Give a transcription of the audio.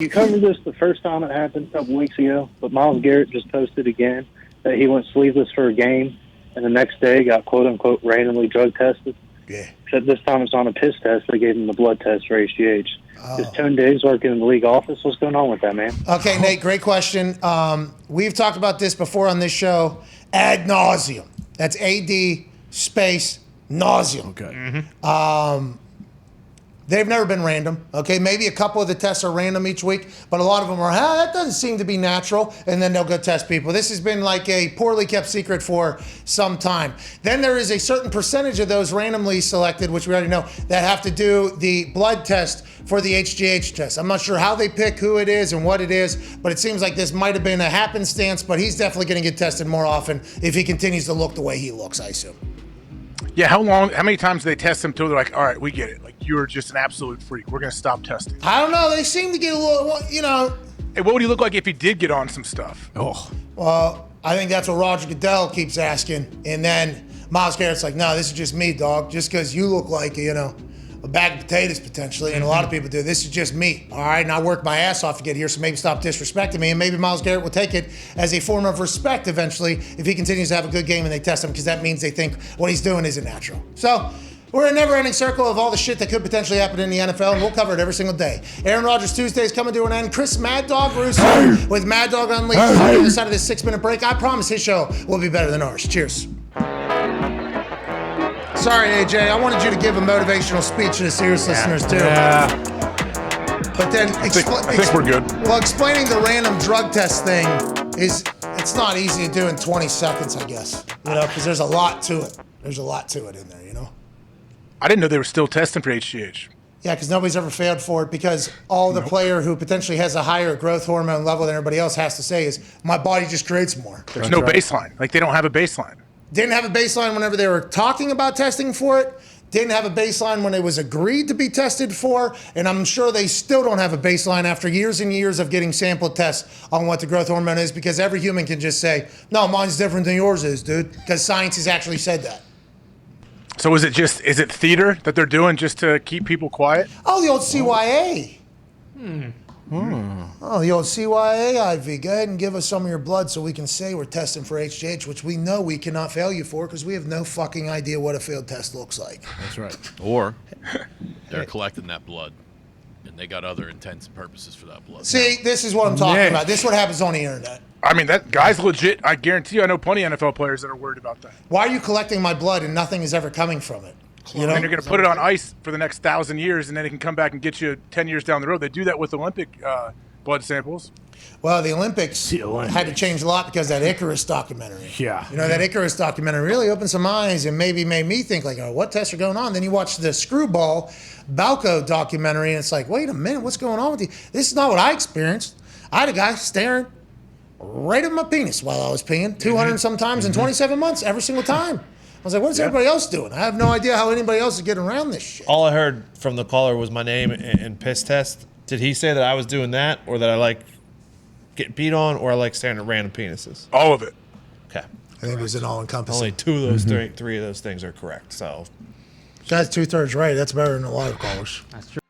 You covered this the first time it happened a couple weeks ago, but Myles Garrett just posted again that he went sleeveless for a game, and the next day got quote-unquote randomly drug tested. Yeah. Except this time it's on a piss test. They gave him the blood test for HGH. Oh. Is Tone Diggs working in the league office? What's going on with that, man? Okay, Nate, great question. We've talked about this before on this show ad nauseum. That's AD space nauseum. Okay. They've never been random, okay? Maybe a couple of the tests are random each week, but a lot of them are, that doesn't seem to be natural, and then they'll go test people. This has been like a poorly kept secret for some time. Then there is a certain percentage of those randomly selected, which we already know, that have to do the blood test for the HGH test. I'm not sure how they pick who it is and what it is, but it seems like this might have been a happenstance, but he's definitely gonna get tested more often if he continues to look the way he looks, I assume. Yeah, how many times do they test him till they're like, all right, we get it. Like, you're just an absolute freak. We're going to stop testing. I don't know. They seem to get a little, Hey, what would he look like if he did get on some stuff? Oh. Well, I think that's what Roger Goodell keeps asking. And then Myles Garrett's like, no, this is just me, dog. Just because you look like, a bag of potatoes potentially, and a lot of people do. This is just me, all right? And I worked my ass off to get here, so maybe stop disrespecting me. And maybe Myles Garrett will take it as a form of respect eventually if he continues to have a good game and they test him, because that means they think what he's doing isn't natural. So we're in a never-ending circle of all the shit that could potentially happen in the NFL, and we'll cover it every single day. Aaron Rodgers Tuesday is coming to an end. Chris Mad Dog Russo with Mad Dog Unleashed on the other side of this 6-minute break. I promise his show will be better than ours. Cheers. Sorry, AJ. I wanted you to give a motivational speech to the serious listeners, too. Yeah. But then I think we're good. Well, explaining the random drug test thing it's not easy to do in 20 seconds, I guess. Because there's a lot to it. There's a lot to it in there, I didn't know they were still testing for HGH. Yeah, because nobody's ever failed for it, because all the player who potentially has a higher growth hormone level than everybody else has to say is, my body just creates more. There's no baseline. Like, they don't have a baseline. Didn't have a baseline whenever they were talking about testing for it. Didn't have a baseline when it was agreed to be tested for. And I'm sure they still don't have a baseline after years and years of getting sample tests on what the growth hormone is, because every human can just say, no, mine's different than yours is, dude, because science has actually said that. So is it theater that they're doing just to keep people quiet? Oh, the old CYA. Oh, the old CYA IV. Go ahead and give us some of your blood so we can say we're testing for HGH, which we know we cannot fail you for because we have no fucking idea what a failed test looks like. That's right. Or they're collecting that blood, and they got other intents and purposes for that blood. See, this is what I'm talking about. This is what happens on the internet. I mean, that guy's legit. I guarantee you, I know plenty of NFL players that are worried about that. Why are you collecting my blood and nothing is ever coming from it? And you're going to put it on ice for the next 1,000 years, and then it can come back and get you 10 years down the road. They do that with Olympic blood samples. Well, the Olympics had to change a lot because of that Icarus documentary. Yeah. That Icarus documentary really opened some eyes and maybe made me think, like, oh, what tests are going on? Then you watch the Screwball Balco documentary, and it's like, wait a minute, what's going on with you? This is not what I experienced. I had a guy staring right at my penis while I was peeing 200 and some times in 27 months, every single time. I was like, what is everybody else doing? I have no idea how anybody else is getting around this shit. All I heard from the caller was my name and piss test. Did he say that I was doing that, or that I like getting peed on, or I like staring at random penises? All of it. Okay. I think it was an all-encompassing. Only two of those three of those things are correct. So that's 2/3 right. That's better than a lot of callers. That's true.